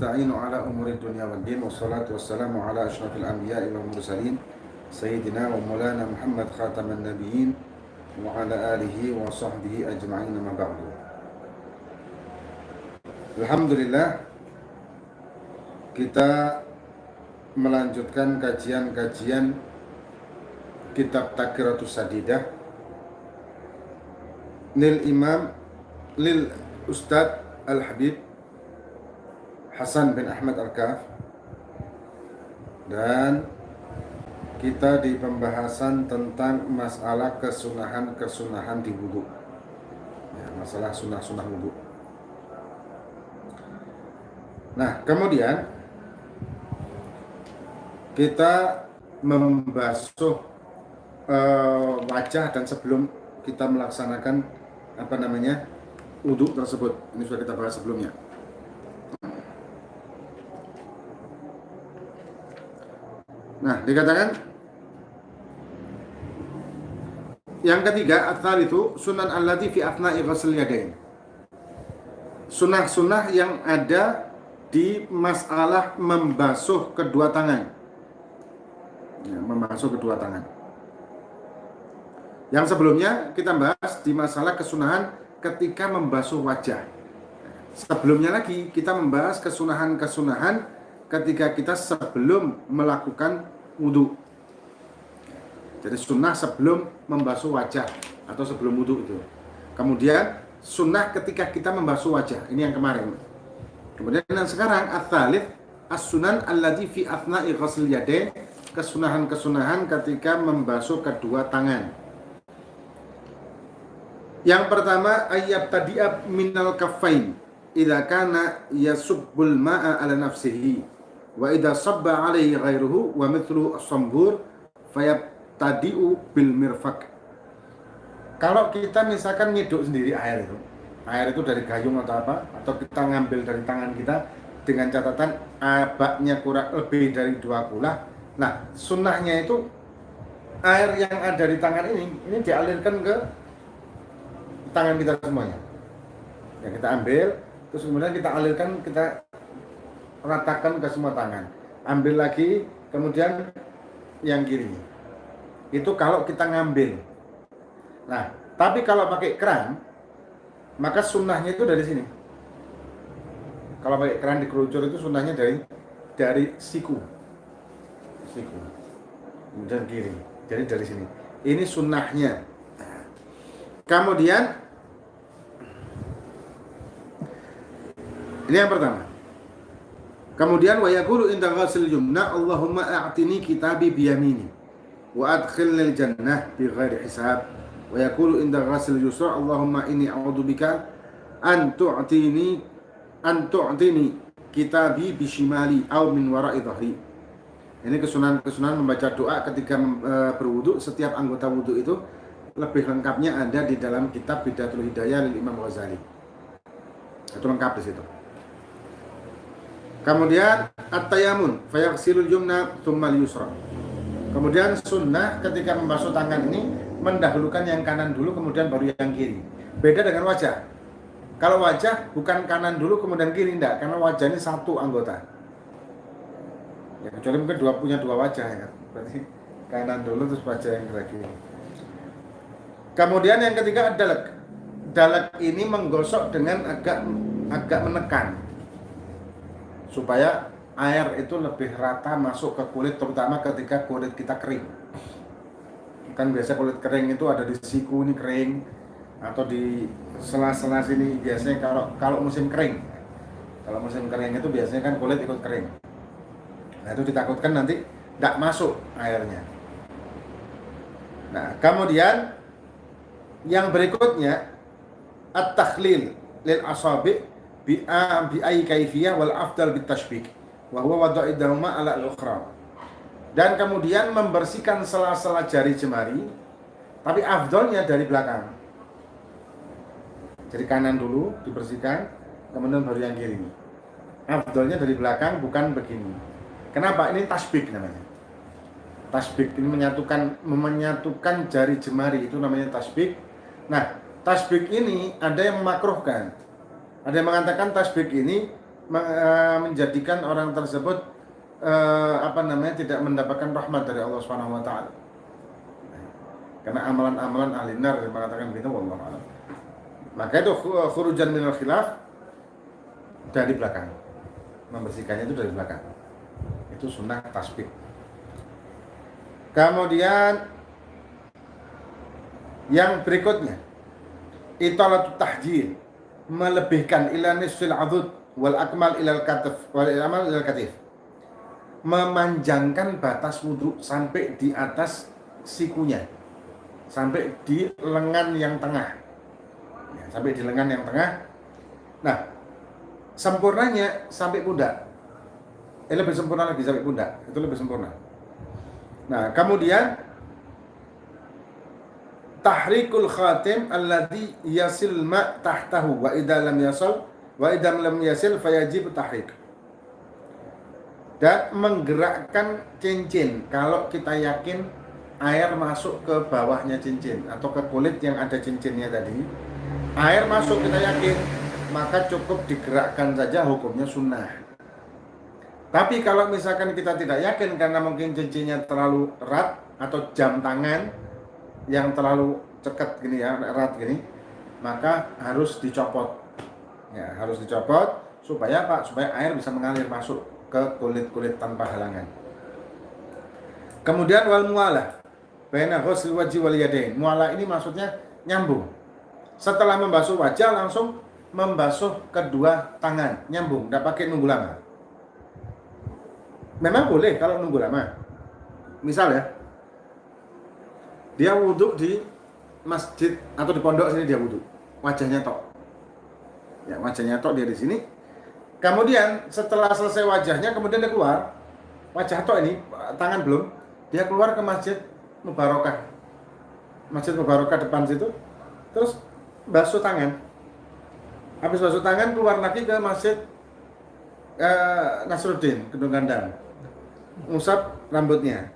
nasta'inu ala umuri dunya wad din wassalatu wassalamu ala asyrafil anbiya'i wal mursalin sayyidina wa maulana Muhammad khataman nabiyyin wa ala alihi wa sahbihi ajma'in amma ba'du. Alhamdulillah, kita melanjutkan kajian-kajian kitab Taqiratus Sadidah lil Ustadz Al-Habib Hasan bin Ahmad Al-Kaf, dan kita di pembahasan tentang masalah kesunahan di wudu, ya, masalah sunnah wudu. Nah, kemudian kita membasuh wajah dan sebelum kita melaksanakan wudu tersebut. Ini sudah kita bahas sebelumnya. Nah, dikatakan yang ketiga, ats-tsalitsu sunan allati fi athna'i ghusl yadain. Sunnah-sunnah yang ada di masalah membasuh kedua tangan. Ya, membasuh kedua tangan. Yang sebelumnya kita bahas di masalah kesunahan ketika membasuh wajah. Sebelumnya lagi kita membahas kesunahan ketika kita sebelum melakukan wudu. Jadi sunnah sebelum membasuh wajah atau sebelum wudu itu. Kemudian sunnah ketika kita membasuh wajah. Ini yang kemarin. Kemudian yang sekarang ats-tsalits as-sunan allati fi athna'i ghusl yadain, kesunahan ketika membasuh kedua tangan. Yang pertama, ayyab tadi'ab minal kaffain idza kana yasubbul ma'a ala nafsihi wa idza sabba alaihi ghairuhu wa mithlu as-sambur fayabtadi'u bil mirfaq. Kalau kita misalkan nyeduk sendiri air itu dari gayung atau apa, atau kita ngambil dari tangan kita dengan catatan abaknya kurang lebih dari 2 kulah. Nah, sunnahnya itu air yang ada di tangan ini dialirkan ke tangan kita semuanya. Ya, kita ambil, terus kemudian kita alirkan, kita ratakan ke semua tangan. Ambil lagi, kemudian yang kiri. Itu kalau kita ngambil. Nah, tapi kalau pakai keran, maka sunnahnya itu dari sini. Kalau pakai keran dikerucur itu sunnahnya dari siku. Kemudian kiri. Jadi dari sini. Ini sunnahnya. Kemudian ini yang pertama. Kemudian wa yaqulu inda ghusl yumna Allahumma a'tini kitabi bi yamini wa adkhilnil jannah bi ghairi hisab. Wa yaqulu inda ghusl yusra Allahumma inni a'udzubika an tu'tini kitabi bi shimali aw min wara'i dhahri. Ini kesunahan membaca doa ketika berwudu. Setiap anggota wudu itu lebih lengkapnya ada di dalam kitab Bidatul Hidayah lil Imam Ghazali. Itu lengkap di situ. Kemudian at-tayammun fayaghsilul yumna tsummal yusra. Kemudian sunnah ketika membasuh tangan ini mendahulukan yang kanan dulu kemudian baru yang kiri. Beda dengan wajah. Kalau wajah bukan kanan dulu kemudian kiri, enggak, karena wajah ini satu anggota. Ya, kecuali mungkin punya dua wajah ya. Berarti kanan dulu terus wajah yang kiri. Kemudian yang ketiga ad-dalak. Dalak ini menggosok dengan agak menekan supaya air itu lebih rata masuk ke kulit, terutama ketika kulit kita kering. Kan biasa kulit kering itu ada di siku ini kering, atau di sela-sela sini biasanya kalau musim kering. Kalau musim kering itu biasanya kan kulit ikut kering. Nah, itu ditakutkan nanti tidak masuk airnya. Nah, kemudian yang berikutnya at-takhlil lil asabi bi ai kaifiyah wal afdal bit tashbik wa huwa wada'idahuma ala al-ukhra. Dan kemudian membersihkan sela-sela jari jemari, tapi afdalnya dari belakang. Jadi kanan dulu dibersihkan, kemudian baru yang kiri. Afdalnya dari belakang, bukan begini. Kenapa? Ini tasbik namanya. Tasbik ini menyatukan jari jemari, itu namanya tasbik. Nah, tasbik ini ada yang memakruhkan. Ada yang mengatakan tasbik ini menjadikan orang tersebut tidak mendapatkan rahmat dari Allah Subhanahu wa taala. Karena amalan-amalan ahli nar mengatakan begitu, wallahu a'lam. Maka itu khurujan minal khilaf dari belakang. Membersihkannya itu dari belakang. Itu sunnah tasbih. Kemudian yang berikutnya, italatut tahjil, melebihkan ila nisfil adud wal akmal ilal katif wal amal ilal katif. Memanjangkan batas wudhu sampai di atas sikunya, sampai di lengan yang tengah, ya, sampai di lengan yang tengah. Nah, sempurnanya sampai pundak. Lebih sempurna lagi sampai pundak, itu lebih sempurna. Nah, kemudian tahrikul khatim alladhi yasil ma tahtahu wa idza lam yasil fayajib tahrik. Dan menggerakkan cincin kalau kita yakin air masuk ke bawahnya cincin atau ke kulit yang ada cincinnya tadi. Air masuk kita yakin, maka cukup digerakkan saja, hukumnya sunnah. Tapi kalau misalkan kita tidak yakin karena mungkin cincinnya terlalu erat atau jam tangan yang terlalu cekat gini ya, erat gini, maka harus dicopot. Ya, harus dicopot supaya apa? Supaya air bisa mengalir masuk ke kulit-kulit tanpa halangan. Kemudian wal mualah baina ghusl wajhi wal yadain. Mualah ini maksudnya nyambung. Setelah membasuh wajah langsung membasuh kedua tangan, nyambung, enggak pakai nunggu lama. Memang boleh kalau nunggu lama. Misal ya, dia wudhu di masjid atau di pondok sini, dia wudhu, wajahnya tok. Ya, wajahnya tok dia di sini. Kemudian setelah selesai wajahnya, kemudian dia keluar, wajah tok ini, tangan belum, dia keluar ke masjid Mubarokah. Masjid Mubarokah depan situ, terus basuh tangan. Habis basuh tangan, keluar lagi ke masjid Nasruddin, Gedung Gandang. Ngusap rambutnya.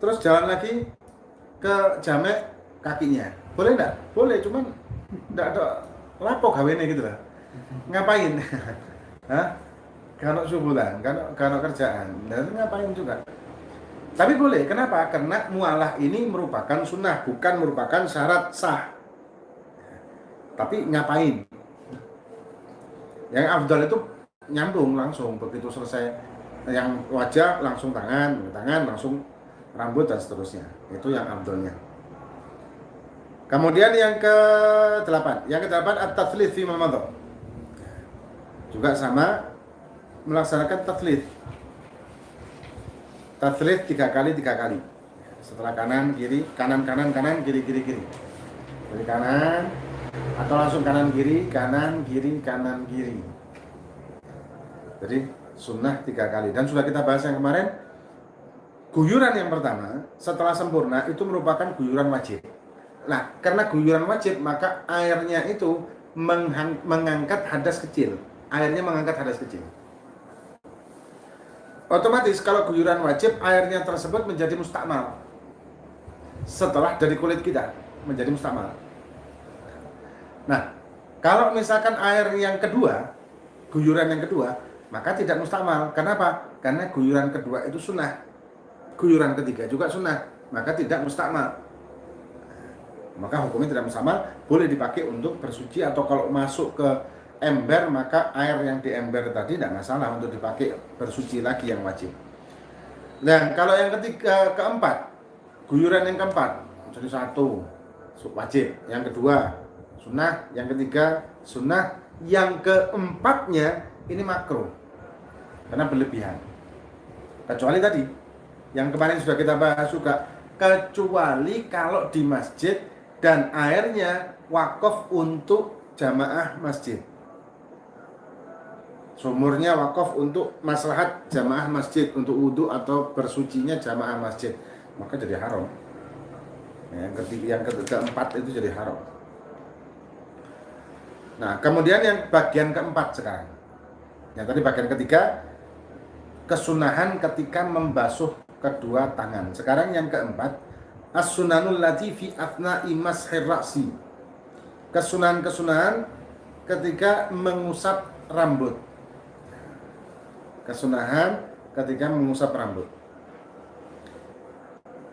Terus jalan lagi ke jamek kakinya. Boleh enggak? Boleh, cuman enggak ada lapok gawene gitu lah. Ngapain? Hah? Kalau syubulan, kalau kerjaan, dan ngapain juga. Tapi boleh, kenapa? Karena mualah ini merupakan sunnah, bukan merupakan syarat sah. Tapi ngapain? Yang afdal itu nyambung langsung, begitu selesai yang wajah langsung tangan langsung rambut dan seterusnya. Itu yang afdalnya. Kemudian yang ke-8, at-tathlits fi mamadha. Juga sama, melaksanakan tathlits 3 kali. Setelah kanan kiri, kanan kiri. Dari kanan atau langsung kanan kiri. Jadi sunnah 3 kali. Dan sudah kita bahas yang kemarin, guyuran yang pertama setelah sempurna itu merupakan guyuran wajib. Nah, karena guyuran wajib, maka airnya itu mengangkat hadas kecil. Otomatis kalau guyuran wajib, airnya tersebut menjadi mustakmal. Setelah dari kulit kita menjadi mustakmal. Nah, kalau misalkan air yang kedua, guyuran yang kedua, maka tidak mustakmal. Kenapa? Karena guyuran kedua itu sunnah. Guyuran ketiga juga sunnah, maka tidak mustakmal. Maka hukumnya tidak mustakmal, boleh dipakai untuk bersuci, atau kalau masuk ke ember, maka air yang di ember tadi tidak masalah untuk dipakai bersuci lagi yang wajib. Dan kalau yang keempat, guyuran yang keempat, jadi 1 wajib, yang kedua sunnah, yang ketiga sunnah, yang keempatnya ini makruh karena berlebihan. Kecuali tadi yang kemarin sudah kita bahas juga, kecuali kalau di masjid dan airnya wakaf untuk jamaah masjid. Sumurnya wakaf untuk maslahat jamaah masjid, untuk wudhu atau bersucinya jamaah masjid, maka jadi haram. Yang keempat itu jadi haram. Nah, kemudian yang bagian keempat sekarang. Yang tadi bagian ketiga, kesunahan ketika membasuh kedua tangan. Sekarang yang keempat, as-sunanul lati fi athna'i mashir ra'si. Kesunahan-kesunahan ketika mengusap rambut. kesunahan ketika mengusap rambut.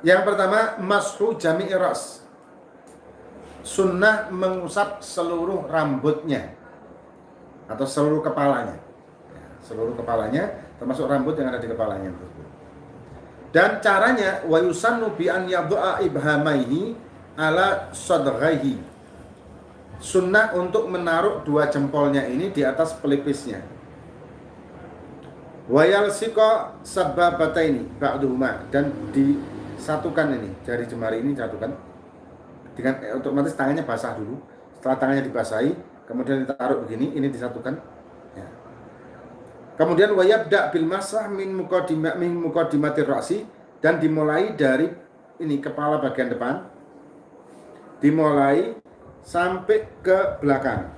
Yang pertama, mashu jami'i ras. Sunnah mengusap seluruh rambutnya atau seluruh kepalanya. Seluruh kepalanya termasuk rambut yang ada di kepalanya. Dan caranya wa yusannu bi an yad'a ibhamaihi ala sadghaihi. Sunnah untuk menaruh dua jempolnya ini di atas pelipisnya. Wa yalsiqa sababataini ba'duhuma, dan disatukan ini, jari jemari ini disatukan dengan otomatis tangannya basah dulu. Setelah tangannya dibasahi, kemudian ditaruh begini, ini disatukan. Ya. Kemudian wa yabda bil masah min muqaddimatir ra'si, dan dimulai dari ini kepala bagian depan, dimulai sampai ke belakang.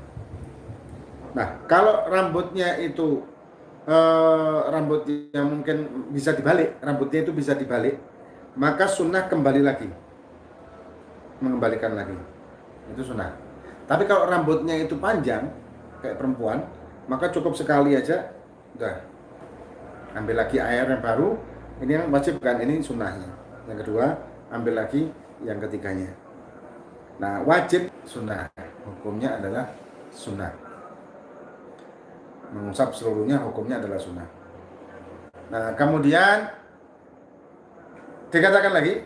Nah, kalau rambutnya itu rambut yang mungkin bisa dibalik, rambutnya itu bisa dibalik, maka sunnah kembali lagi, mengembalikan lagi, itu sunnah. Tapi kalau rambutnya itu panjang kayak perempuan, maka cukup sekali aja, udah ambil lagi air yang baru. Ini yang wajib kan, ini sunnahnya. Yang kedua, ambil lagi yang ketiganya. Nah, wajib sunnah, hukumnya adalah sunnah. Mengusap seluruhnya hukumnya adalah sunnah. Nah, kemudian dikatakan lagi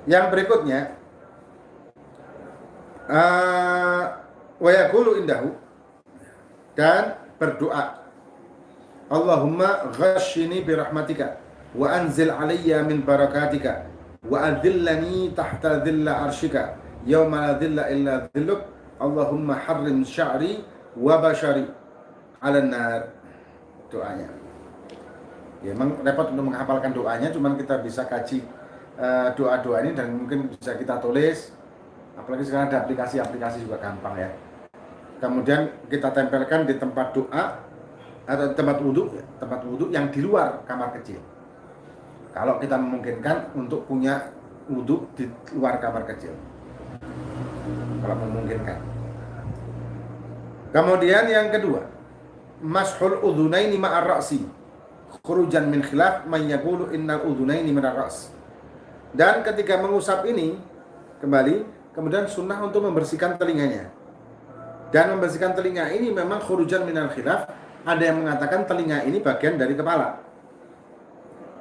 yang berikutnya, wa yaqulu indahu, dan berdoa, Allahumma ghashini birahmatika wa anzil alayya min barakatika wa adhillani tahta dhilla arshika yawma la dhilla illa dhilluk Allahumma harrim sya'ri wa bashari 'alan nar. Doanya. Ya, memang repot untuk menghafalkan doanya, cuman kita bisa kaji doa-doa ini dan mungkin bisa kita tulis. Apalagi sekarang ada aplikasi-aplikasi juga gampang ya. Kemudian kita tempelkan di tempat doa atau tempat wudhu yang di luar kamar kecil. Kalau kita memungkinkan untuk punya wudhu di luar kamar kecil, kalau memungkinkan. Kemudian yang kedua, mashul udhunaini ma'ar ra'si khurujan min khilaf man yaqulu innal udhunaini minar ra's. Dan ketika mengusap ini kembali, kemudian sunnah untuk membersihkan telinganya. Dan membersihkan telinga ini memang khurujan minal khilaf. Ada yang mengatakan telinga ini bagian dari kepala,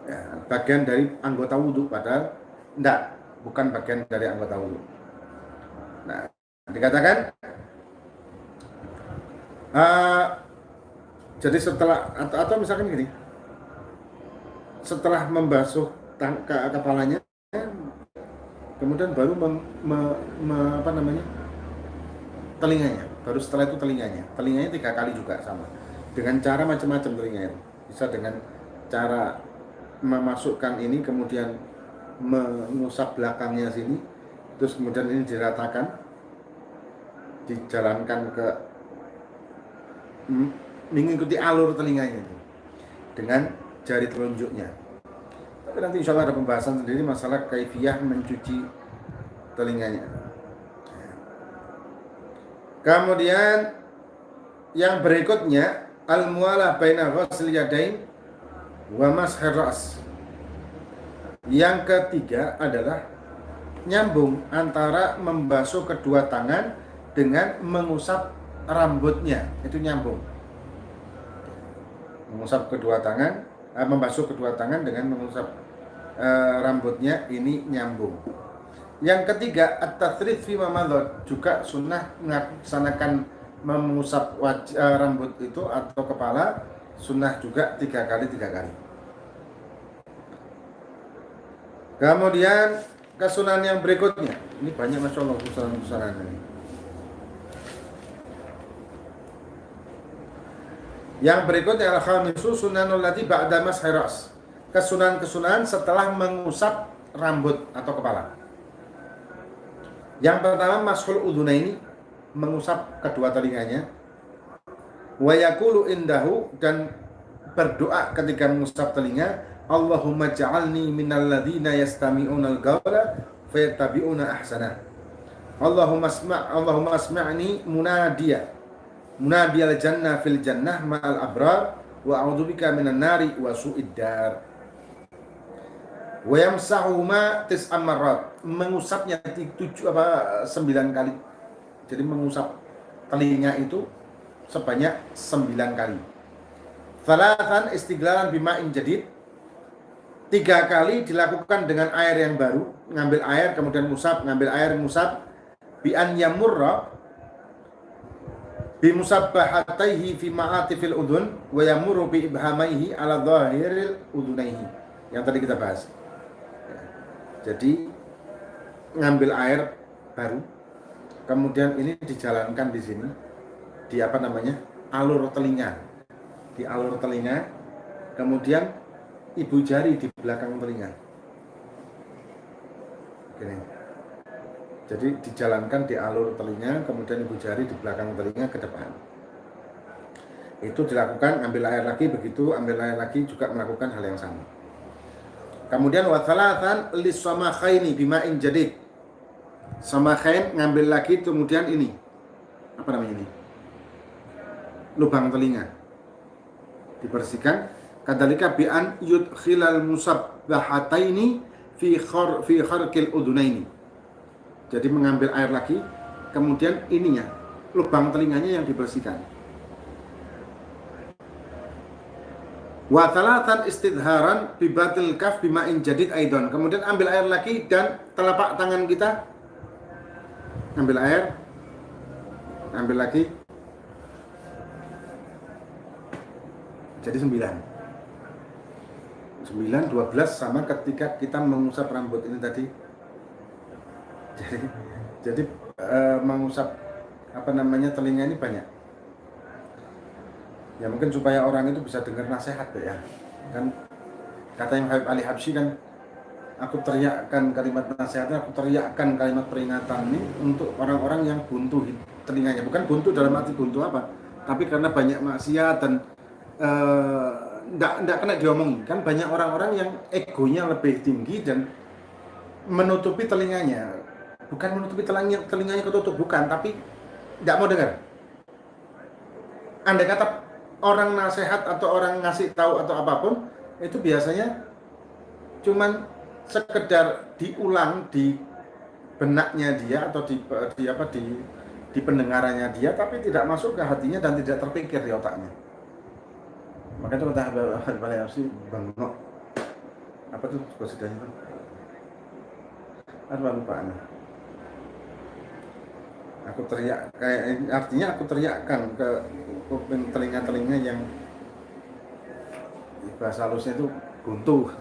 ya, bagian dari anggota wudhu, padahal enggak, bukan bagian dari anggota wudhu. Nah, dikatakan jadi setelah atau misalkan gini, setelah membasuh kepalanya, kemudian baru telinganya, baru setelah itu telinganya 3 kali juga sama, dengan cara macam-macam telinganya. Bisa dengan cara memasukkan ini, kemudian mengusap belakangnya sini, terus kemudian ini diratakan, dijalankan ke mengikuti alur telinganya itu dengan jari telunjuknya. Tapi nanti insya Allah ada pembahasan sendiri masalah kaifiyah mencuci telinganya. Kemudian yang berikutnya, al-mualah baina ghusl yadain wa mashir ra's. Yang ketiga adalah nyambung antara membasuh kedua tangan dengan mengusap rambutnya, itu nyambung. Mengusap kedua tangan, membasuh kedua tangan dengan mengusap rambutnya, ini nyambung. Yang ketiga, at-tathrith fi mamadhat, juga sunnah melaksanakan mengusap rambut itu atau kepala, sunnah juga 3 kali. Kemudian kesunahan yang berikutnya, ini banyak masya Allah kesunahan ini. Yang berikutnya al-khamisu sunanul lati ba'da mashir ra's, kesunahan setelah mengusap rambut atau kepala. Yang pertama, mashul udhunaini, mengusap kedua telinganya. Wa yaqulu indahu, dan berdoa ketika mengusap telinga, Allahumma ja'alni minal ladzina yastami'unal qawla fayattabi'una ahsana. Allahumma asma'ni munadiya munadiyal jannah fil jannah ma'al abrar wa a'udzubika minan nari wa su'id dar. Wa yamsahuhuma tis'am marrat, mengusapnya 9 kali. Jadi mengusap telinga itu sebanyak 9 kali. Thalathan istighlalan bima'in jadid, 3 kali dilakukan dengan air yang baru, ngambil air kemudian ngusap, ngambil air ngusap, bi an yamurra bi musabbahataihi fi ma'atifil udhun wa yamurru bi ibhamaihi ala dhahiril udhunaihi, yang tadi kita bahas. Jadi ngambil air baru, kemudian ini dijalankan di sini di alur telinga, di alur telinga, kemudian ibu jari di belakang telinga. Gini. Jadi dijalankan di alur telinga, kemudian ibu jari di belakang telinga ke depan. Itu dilakukan, ambil air lagi, begitu ambil air lagi juga melakukan hal yang sama. Kemudian wa thalathan lis-samakhaini bima'in jadid. Samakhain ngambil lagi, kemudian ini apa namanya ini? Lubang telinga. Dibersihkan. Kadzalika bi an yudkhilal musabbahataini fi kharqil udunaini. Jadi mengambil air lagi, kemudian ininya, lubang telinganya yang dibersihkan. Wa thalathan istidharan bi batil kaf bima'in jadid aidan. Kemudian ambil air lagi dan telapak tangan kita ambil air, ambil lagi. Jadi 9, 12 sama ketika kita mengusap rambut ini tadi. Jadi mengusap telinga ini banyak. Ya mungkin supaya orang itu bisa dengar nasihat ya. Kan kata yang Habib Ali Habsyi kan, aku teriakkan kalimat nasihatnya, aku teriakkan kalimat peringatan ini untuk orang-orang yang buntu telinganya. Bukan buntu dalam arti buntu apa, tapi karena banyak maksiat dan nggak kena diomongin. Kan banyak orang-orang yang egonya lebih tinggi dan menutupi telinganya. Bukan menutupi telinganya ketutup, bukan, tapi nggak mau dengar. Andai kata orang nasihat atau orang ngasih tahu atau apapun, itu biasanya cuman sekedar diulang di benaknya dia atau di pendengarannya dia, tapi tidak masuk ke hatinya dan tidak terpikir di otaknya. Makanya kata Habib Ali Habsyi, bengok apa tuh konsiderasinya itu? Lupa nih. Aku teriak, artinya aku teriakkan ke kuping telinga-telinga yang bahasa halusnya itu buntu.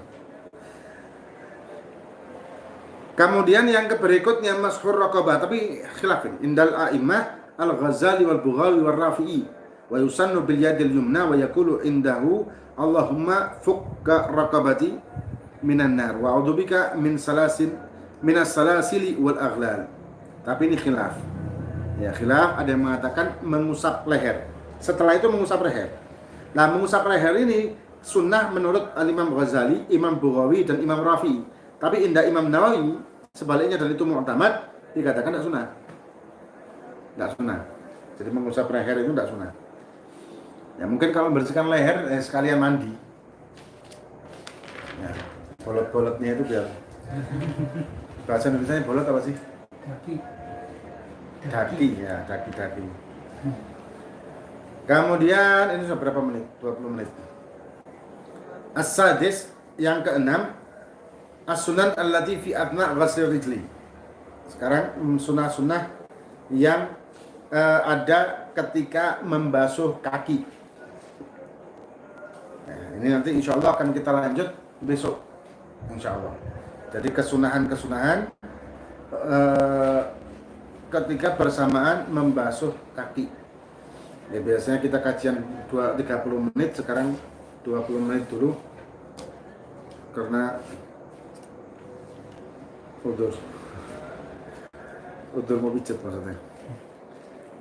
Kemudian yang berikutnya mashur raqabah, tapi khilafin indal a'immah al-Ghazali wal Bughawi wal Rafi'i wa yusannu bil yadil yumna wa yaqulu indahu Allahumma fukka raqabati minan nar wa a'udzubika min minas salasili wal aghlal. Tapi ini khilaf. Ya, khilaf, ada yang mengatakan mengusap leher. Setelah itu mengusap leher. Nah, mengusap leher ini sunnah menurut Imam Ghazali, Imam Bughawi, dan Imam Rafi'i. Tapi indah Imam Nawawi, sebaliknya dari itu mu'tamad, dikatakan tidak sunnah. Tidak sunnah. Jadi mengusap leher itu tidak sunnah. Ya, mungkin kalau membersihkan leher, sekalian mandi. Ya, bolot-bolotnya itu biar. Bahasa Indonesia bolot apa sih? Daki, ya, daki. Kemudian ini sudah berapa menit? 20 menit. As-sadis, yang keenam, as-sunan allati fi adna ghasl rijli. Sekarang sunnah-sunnah yang ada ketika membasuh kaki. Nah, ini nanti insya Allah akan kita lanjut besok, insya Allah. Jadi kesunahan-kesunahan ketika bersamaan membasuh kaki. Ya, biasanya kita kajian 30 menit, sekarang 20 menit dulu karena udur mau pijet maksudnya.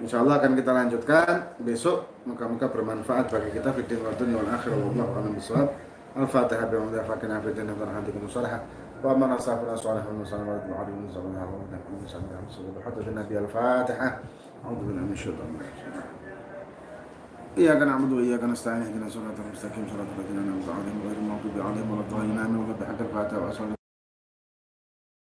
Insya Allah akan kita lanjutkan besok. Moga-moga bermanfaat bagi kita fi din wa dunya wal akhirah. Wallahu a'lam bishawab. Al-Fatihah bi hamdihi fakina fi dunya wa hadikum salaha. Wa man asafara salihun wa sallallahu alaihi wa sallam wa nabi sallallahu alaihi wa sallam. Al-Fatihah. A'udzu billahi minasyaitonir rajim. إياك نعبد وإياك نستعين اهدنا الصراط المستقيم صراط الذين أنعمت عليهم غير المغضوب عليهم ولا الضالين آمين. والله بحق الفاتحة وأصلي